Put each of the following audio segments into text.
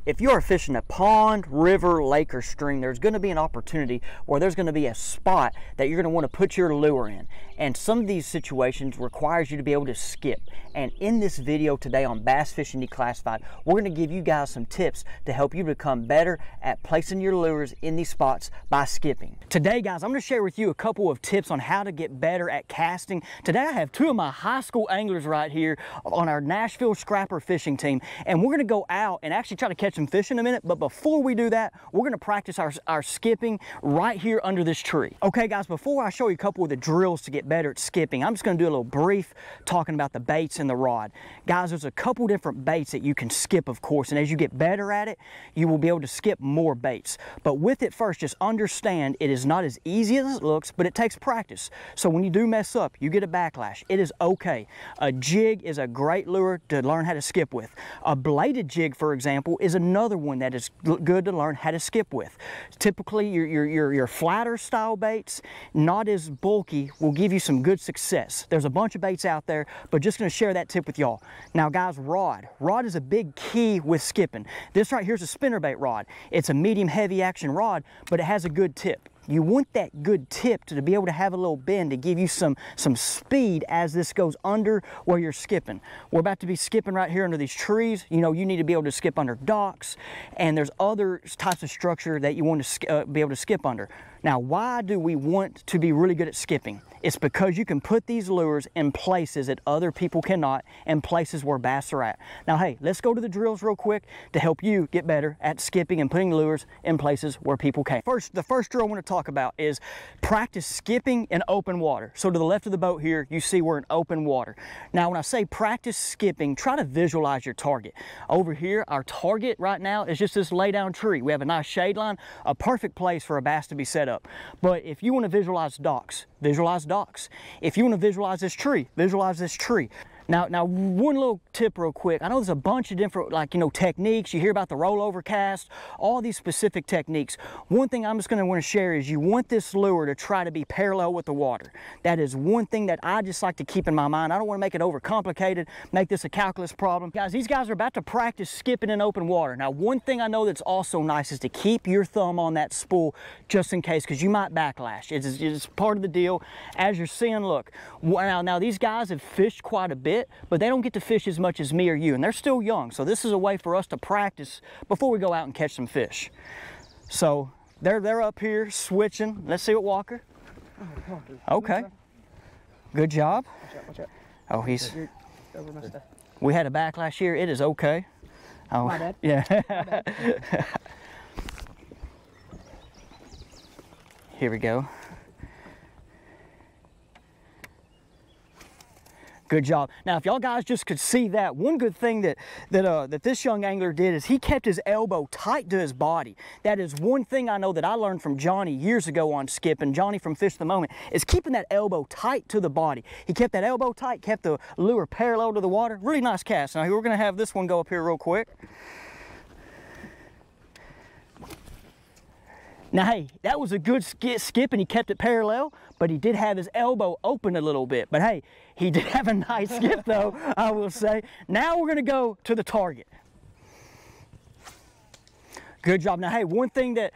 If you're fishing a pond, river, lake, or stream, there's going to be an opportunity where there's going to be a spot that you're going to want to put your lure in. And some of these situations requires you to be able to skip. And in this video today on Bass Fishing Declassified, we're going to give you guys some tips to help you become better at placing your lures in these spots by skipping. Today, guys, I'm going to share with you a couple of tips on how to get better at casting. Today, I have two of my high school anglers right here on our Nashville Scrapper fishing team. And we're going to go out and actually try to catch some fish in a minute, but before we do that, we're going to practice our skipping right here under this tree. Okay guys, before I show you a couple of the drills to get better at skipping, I'm just going to do a little brief talking about the baits and the rod. Guys, there's a couple different baits that you can skip, of course, and as you get better at it, you will be able to skip more baits. But with it first, just understand it is not as easy as it looks, but it takes practice. So when you do mess up, you get a backlash. It is okay. A jig is a great lure to learn how to skip with. A bladed jig, for example, is another one that is good to learn how to skip with. Typically, your flatter style baits, not as bulky, will give you some good success. There's a bunch of baits out there, but just going to share that tip with y'all. Now guys, rod. Rod is a big key with skipping. This right here is a spinnerbait rod. It's a medium heavy action rod, but it has a good tip. You want that good tip to be able to have a little bend to give you some speed as this goes under where you're skipping. We're about to be skipping right here under these trees. You know, you need to be able to skip under docks, and there's other types of structure that you want to be able to skip under. Now, why do we want to be really good at skipping? It's because you can put these lures in places that other people cannot, and places where bass are at. Now, hey, let's go to the drills real quick to help you get better at skipping and putting lures in places where people can't. The first drill I want to talk about is practice skipping in open water. So to the left of the boat here, you see we're in open water. Now, when I say practice skipping, try to visualize your target. Over here, our target right now is just this lay down tree. We have a nice shade line, a perfect place for a bass to be set up. But if you want to visualize docks, visualize docks. If you want to visualize this tree, visualize this tree. Now, one little tip real quick. I know there's a bunch of different, techniques. You hear about the rollover cast, all these specific techniques. One thing I'm just going to want to share is you want this lure to try to be parallel with the water. That is one thing that I just like to keep in my mind. I don't want to make it overcomplicated, make this a calculus problem. Guys, these guys are about to practice skipping in open water. Now, one thing I know that's also nice is to keep your thumb on that spool just in case, because you might backlash. It's part of the deal. As you're seeing, look, now these guys have fished quite a bit, but they don't get to fish as much as me or you, and they're still young. So this is a way for us to practice before we go out and catch some fish. So they're up here switching. Let's see what Walker. Okay. Good job. Watch out. Oh, we had a backlash here. It is okay. Oh, my bad. Yeah. My bad. Here we go. Good job. Now, if y'all guys just could see that, one good thing that this young angler did is he kept his elbow tight to his body. That is one thing I know that I learned from Johnny years ago on skipping. Johnny from Fish the Moment is keeping that elbow tight to the body. He kept that elbow tight, kept the lure parallel to the water. Really nice cast. Now, we're going to have this one go up here real quick. Now, hey, that was a good skip, and he kept it parallel, but he did have his elbow open a little bit. But hey, he did have a nice skip, though, I will say. Now we're going to go to the target. Good job. Now, hey, one thing that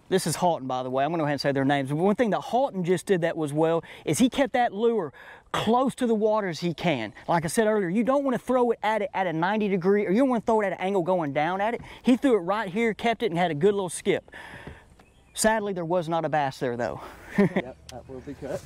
this is Halton, by the way. I'm going to go ahead and say their names. One thing that Halton just did that was well is he kept that lure close to the water as he can. Like I said earlier, you don't want to throw it at a 90 degree, or you don't want to throw it at an angle going down at it. He threw it right here, kept it, and had a good little skip. Sadly, there was not a bass there, though. Yep, that will be cut.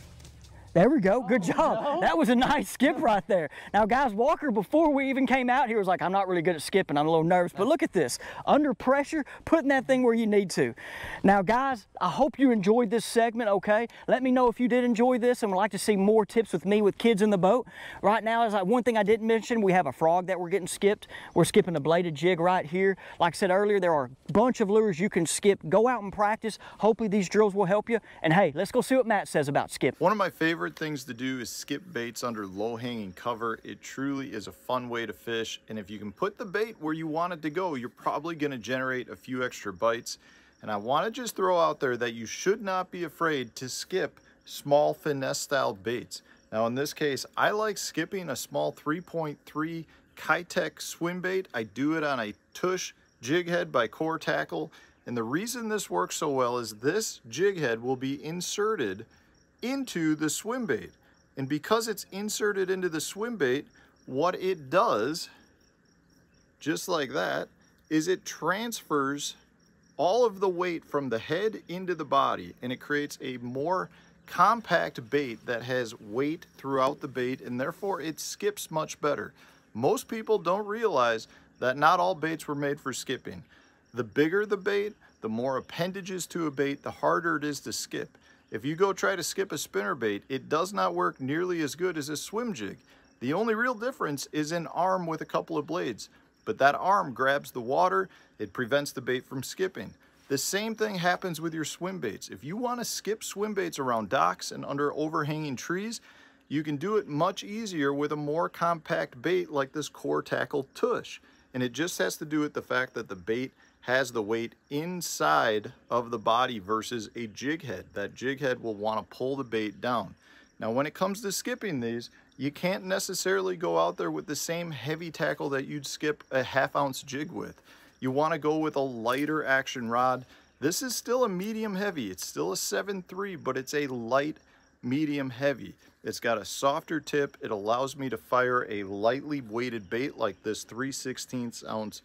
There we go. Good job. No. That was a nice skip right there. Now, guys, Walker, before we even came out here, was like, I'm not really good at skipping. I'm a little nervous. But look at this. Under pressure, putting that thing where you need to. Now, guys, I hope you enjoyed this segment, okay? Let me know if you did enjoy this and would like to see more tips with me with kids in the boat. Right now, one thing I didn't mention, we have a frog that we're getting skipped. We're skipping a bladed jig right here. Like I said earlier, there are a bunch of lures you can skip. Go out and practice. Hopefully, these drills will help you. And, hey, let's go see what Matt says about skip. One of my favorite things to do is skip baits under low-hanging cover. It truly is a fun way to fish, and if you can put the bait where you want it to go, you're probably going to generate a few extra bites. And I want to just throw out there that you should not be afraid to skip small finesse style baits. Now in this case, I like skipping a small 3.3 Kitech swim bait. I do it on a tush jig head by Core Tackle. And the reason this works so well is this jig head will be inserted into the swim bait. And because it's inserted into the swim bait, what it does, just like that, is it transfers all of the weight from the head into the body, and it creates a more compact bait that has weight throughout the bait, and therefore it skips much better. Most people don't realize that not all baits were made for skipping. The bigger the bait, the more appendages to a bait, the harder it is to skip. If you go try to skip a spinner bait, it does not work nearly as good as a swim jig. The only real difference is an arm with a couple of blades, but that arm grabs the water, it prevents the bait from skipping. The same thing happens with your swim baits. If you want to skip swim baits around docks and under overhanging trees, you can do it much easier with a more compact bait like this Core Tackle tush. And it just has to do with the fact that the bait has the weight inside of the body versus a jig head. That jig head will want to pull the bait down. Now when it comes to skipping these, you can't necessarily go out there with the same heavy tackle that you'd skip a 1/2 ounce jig with. You want to go with a lighter action rod. This is still a medium heavy. It's still a 7.3, but it's a light medium heavy. It's got a softer tip. It allows me to fire a lightly weighted bait like this 3/16 ounce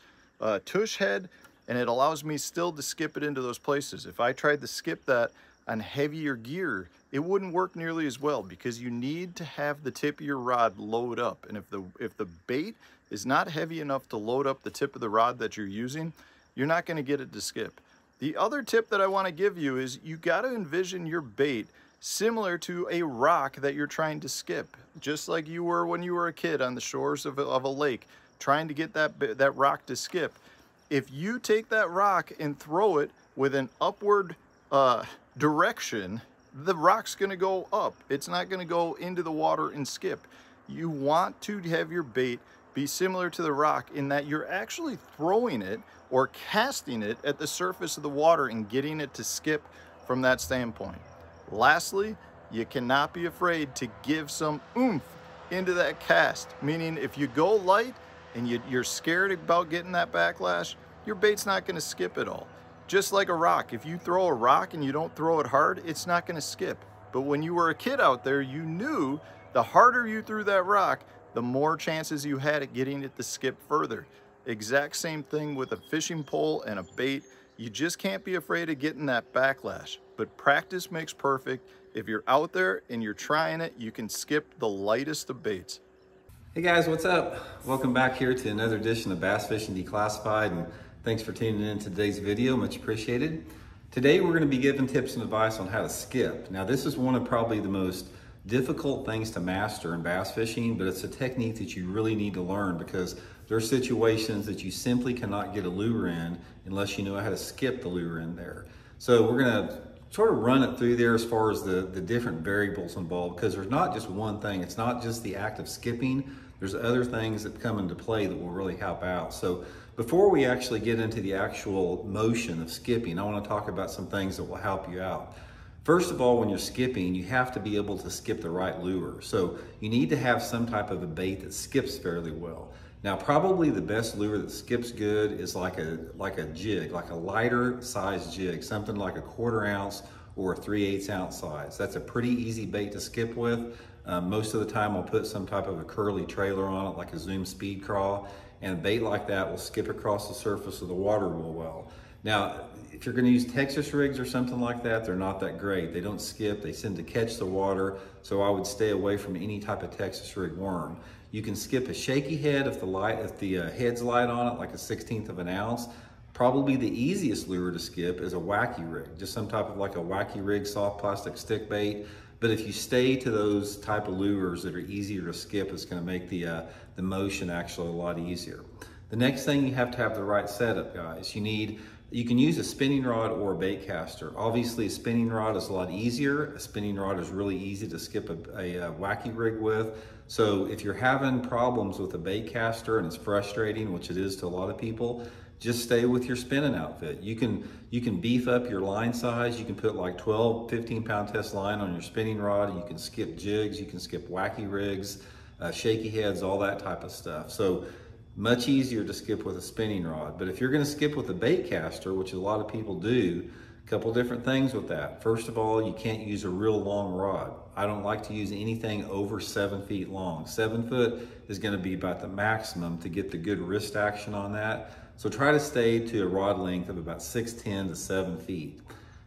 tush head, and it allows me still to skip it into those places. If I tried to skip that on heavier gear, it wouldn't work nearly as well because you need to have the tip of your rod load up. And if the bait is not heavy enough to load up the tip of the rod that you're using, you're not going to get it to skip. The other tip that I want to give you is you got to envision your bait similar to a rock that you're trying to skip, just like you were when you were a kid on the shores of a lake trying to get that rock to skip. If you take that rock and throw it with an upward direction, the rock's going to go up. It's not going to go into the water and skip. You want to have your bait be similar to the rock in that you're actually throwing it or casting it at the surface of the water and getting it to skip from that standpoint. Lastly, you cannot be afraid to give some oomph into that cast, meaning if you go light and you're scared about getting that backlash, your bait's not going to skip at all. Just like a rock, if you throw a rock and you don't throw it hard, it's not going to skip. But when you were a kid out there, you knew the harder you threw that rock, the more chances you had at getting it to skip further. Exact same thing with a fishing pole and a bait. You just can't be afraid of getting that backlash. But practice makes perfect. If you're out there and you're trying it, you can skip the lightest of baits. Hey guys, what's up? Welcome back here to another edition of Bass Fishing Declassified, and thanks for tuning in to today's video, much appreciated. Today we're going to be giving tips and advice on how to skip. Now this is one of probably the most difficult things to master in bass fishing, but it's a technique that you really need to learn because there are situations that you simply cannot get a lure in unless you know how to skip the lure in there. So we're going to sort of run it through there as far as the different variables involved, because there's not just one thing. It's not just the act of skipping. There's other things that come into play that will really help out. So before we actually get into the actual motion of skipping, I want to talk about some things that will help you out. First of all, when you're skipping, you have to be able to skip the right lure. So you need to have some type of a bait that skips fairly well. Now, probably the best lure that skips good is like a jig, like a lighter size jig, something like a 1/4 ounce or a 3/8 ounce size. That's a pretty easy bait to skip with. Most of the time I'll put some type of a curly trailer on it, like a Zoom speed crawl, and a bait like that will skip across the surface of the water real well. Now, if you're going to use Texas rigs or something like that, they're not that great. They don't skip, they tend to catch the water, so I would stay away from any type of Texas rig worm. You can skip a shaky head if the head's light on it, like a 1/16 of an ounce. Probably the easiest lure to skip is a wacky rig, just some type of like a wacky rig, soft plastic stick bait. But if you stay to those type of lures that are easier to skip, it's going to make the motion actually a lot easier. The next thing, you have to have the right setup, guys. You can use a spinning rod or a bait caster. Obviously, a spinning rod is a lot easier. A spinning rod is really easy to skip a wacky rig with. So if you're having problems with a bait caster and it's frustrating, which it is to a lot of people, just stay with your spinning outfit. You can beef up your line size. You can put like 12, 15-pound test line on your spinning rod. You can skip jigs. You can skip wacky rigs, shaky heads, all that type of stuff. So Much easier to skip with a spinning rod. But if you're going to skip with a bait caster, which a lot of people do, a couple different things with that. First of all, you can't use a real long rod. I don't like to use anything over 7 feet long. 7 foot is going to be about the maximum to get the good wrist action on that. So try to stay to a rod length of about 6'10" to 7 feet.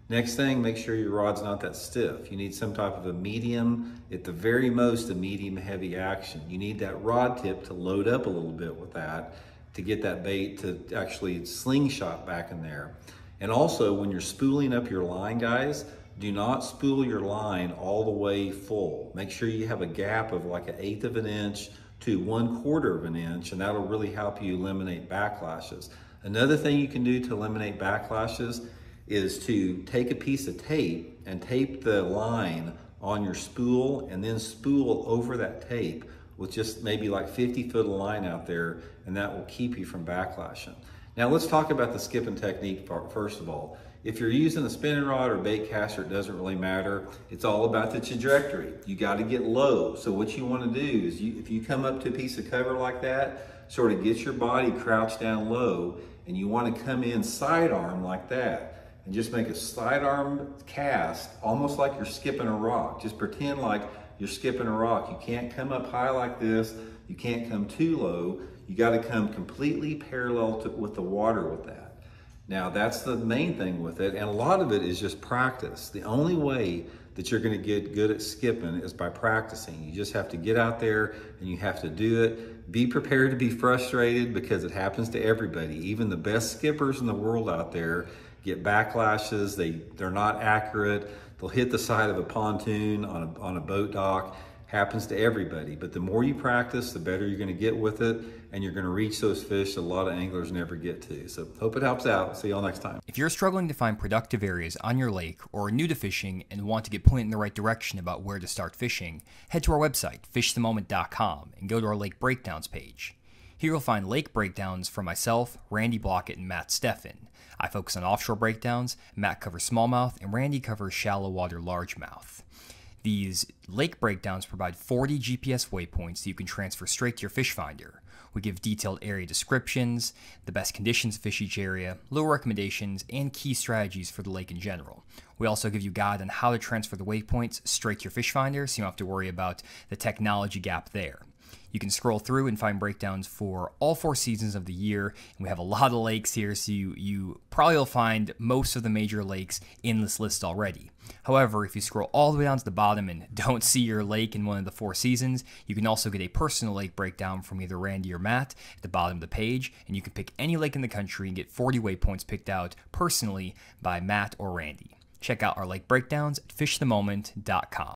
Next thing, make sure your rod's not that stiff. You need some type of a medium, at the very most a medium heavy action. You need that rod tip to load up a little bit with that to get that bait to actually slingshot back in there. And also when you're spooling up your line, guys, do not spool your line all the way full. Make sure you have a gap of like 1/8 of an inch to 1/4 of an inch, and that'll really help you eliminate backlashes. Another thing you can do to eliminate backlashes is to take a piece of tape and tape the line on your spool and then spool over that tape with just maybe like 50 foot of line out there, and that will keep you from backlashing. Now let's talk about the skipping technique part first of all. If you're using a spinning rod or bait caster, it doesn't really matter. It's all about the trajectory. You got to get low. So what you want to do is if you come up to a piece of cover like that, sort of get your body crouched down low, and you want to come in sidearm like that. And just make a sidearm cast, almost like you're skipping a rock. Just pretend like you're skipping a rock. You can't come up high like this. You can't come too low. You got to come completely parallel with the water with that. Now that's the main thing with it, and a lot of it is just practice. The only way that you're going to get good at skipping is by practicing. You just have to get out there and you have to do it. Be prepared to be frustrated because it happens to everybody. Even the best skippers in the world out there get backlashes. They're not accurate. They'll hit the side of a pontoon on a boat dock. Happens to everybody. But the more you practice, the better you're going to get with it, and you're going to reach those fish that a lot of anglers never get to. So hope it helps out. See y'all next time. If you're struggling to find productive areas on your lake or are new to fishing and want to get pointed in the right direction about where to start fishing, head to our website, fishthemoment.com, and go to our lake breakdowns page. Here you'll find lake breakdowns from myself, Randy Blockett, and Matt Steffen. I focus on offshore breakdowns, Matt covers smallmouth, and Randy covers shallow water largemouth. These lake breakdowns provide 40 GPS waypoints that you can transfer straight to your fish finder. We give detailed area descriptions, the best conditions to fish each area, lure recommendations, and key strategies for the lake in general. We also give you a guide on how to transfer the waypoints straight to your fish finder, so you don't have to worry about the technology gap there. You can scroll through and find breakdowns for all 4 seasons of the year, and we have a lot of lakes here, so you probably will find most of the major lakes in this list already. However, if you scroll all the way down to the bottom and don't see your lake in one of the 4 seasons, you can also get a personal lake breakdown from either Randy or Matt at the bottom of the page, and you can pick any lake in the country and get 40 waypoints picked out personally by Matt or Randy. Check out our lake breakdowns at fishthemoment.com.